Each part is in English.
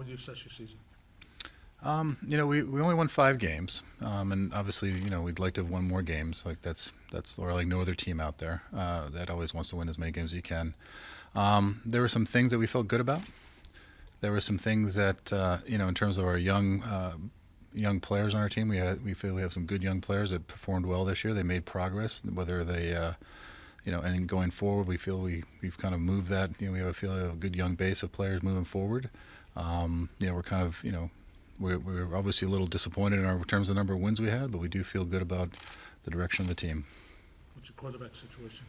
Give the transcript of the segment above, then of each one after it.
would you assess your season? We only won 5 games, and obviously, we'd like to have won more games. Like or like no other team out there that always wants to win as many games as you can. There were some things that we felt good about. There were some things that in terms of our young players on our team, we feel we have some good young players that performed well this year. They made progress. Whether they and going forward, we feel we've kind of moved that. We have a good young base of players moving forward. We're kind of we're obviously a little disappointed in terms of the number of wins we had, but we do feel good about the direction of the team. What's your quarterback situation?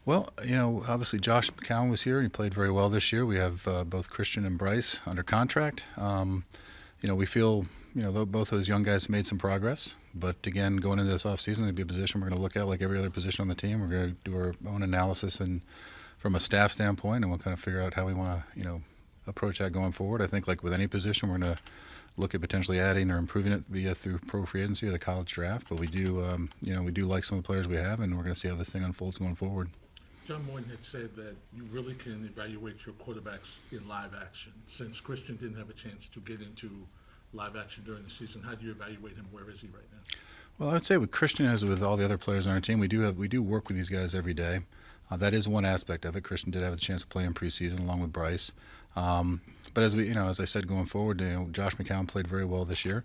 Well, obviously Josh Maccagnan was here and he played very well this year. We have both Christian and Bryce under contract. We feel both those young guys made some progress. But again, going into this offseason, it'll be a position we're going to look at like every other position on the team. We're going to do our own analysis and from a staff standpoint, and we'll kind of figure out how we want to approach that going forward. I think like with any position, we're going to look at potentially adding or improving it through pro free agency or the college draft. But we do like some of the players we have, and we're going to see how this thing unfolds going forward. John Moyne had said that you really can evaluate your quarterbacks in live action. Since Christian didn't have a chance to get into live action during the season, how do you evaluate him? Where is he right now? Well, I would say with Christian, as with all the other players on our team, we do work with these guys every day. That is one aspect of it. Christian did have a chance to play in preseason along with Bryce. But as I said, going forward, Josh Maccagnan played very well this year.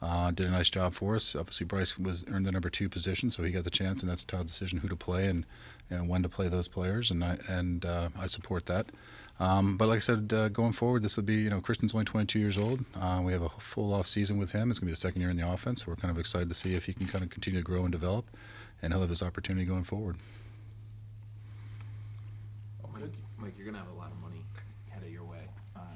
Did a nice job for us. Obviously, Bryce earned the number 2 position, so he got the chance, and that's Todd's decision who to play and when to play those players, and I support that. But like I said, going forward, this will be Christian's only 22 years old. We have a full off season with him. It's going to be the second year in the offense. So we're kind of excited to see if he can kind of continue to grow and develop, and he'll have his opportunity going forward. Mike, you're going to have a lot of money headed your way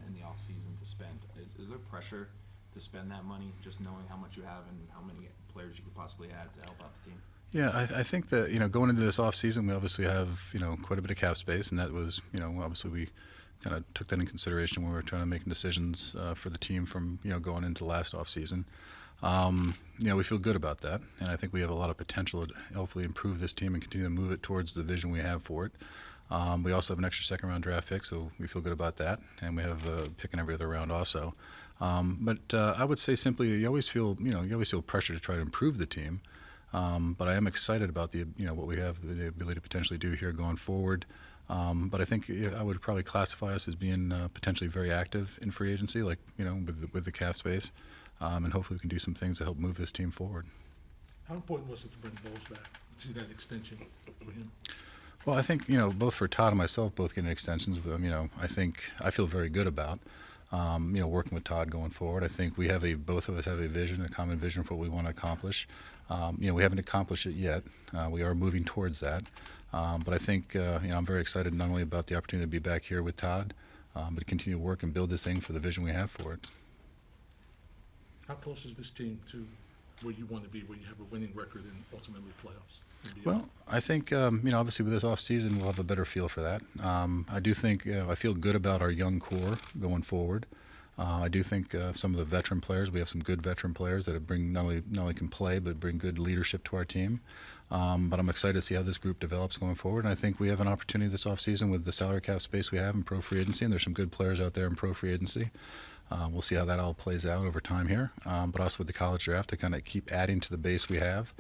in the off season to spend. Is there pressure to spend that money, just knowing how much you have and how many players you could possibly add to help out the team? Yeah, I think that going into this off season, we obviously have quite a bit of cap space, and that was obviously we kind of took that in consideration when we were trying to make decisions for the team from going into last off season. We feel good about that, and I think we have a lot of potential to hopefully improve this team and continue to move it towards the vision we have for it. We also have an extra second-round draft pick, so we feel good about that, and we have a pick in every other round also. But I would say simply, you always feel pressure to try to improve the team. But I am excited about what we have the ability to potentially do here going forward. But I think I would probably classify us as being potentially very active in free agency, like with the cap space, and hopefully we can do some things to help move this team forward. How important was it to bring Bowles back, to see that extension for him? Well, I think both for Todd and myself, both getting extensions. I think I feel very good about working with Todd going forward. I think both of us have a common vision for what we want to accomplish. We haven't accomplished it yet. We are moving towards that. But I think I'm very excited not only about the opportunity to be back here with Todd, but to continue to work and build this thing for the vision we have for it. How close is this team to where you want to be, where you have a winning record and ultimately playoffs? Well, I think obviously with this off season we'll have a better feel for that. I do think I feel good about our young core going forward. I do think some of the veteran players, we have some good veteran players that bring not only can play but bring good leadership to our team. But I'm excited to see how this group develops going forward. And I think we have an opportunity this offseason with the salary cap space we have in pro free agency, and there's some good players out there in pro free agency. We'll see how that all plays out over time here. But also with the college draft to kind of keep adding to the base we have.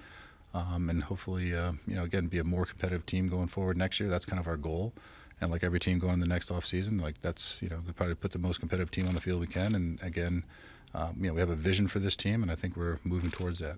And hopefully, again, be a more competitive team going forward next year. That's kind of our goal. And like every team going in the next off season, like that's they'll probably put the most competitive team on the field we can. And again, we have a vision for this team, and I think we're moving towards that.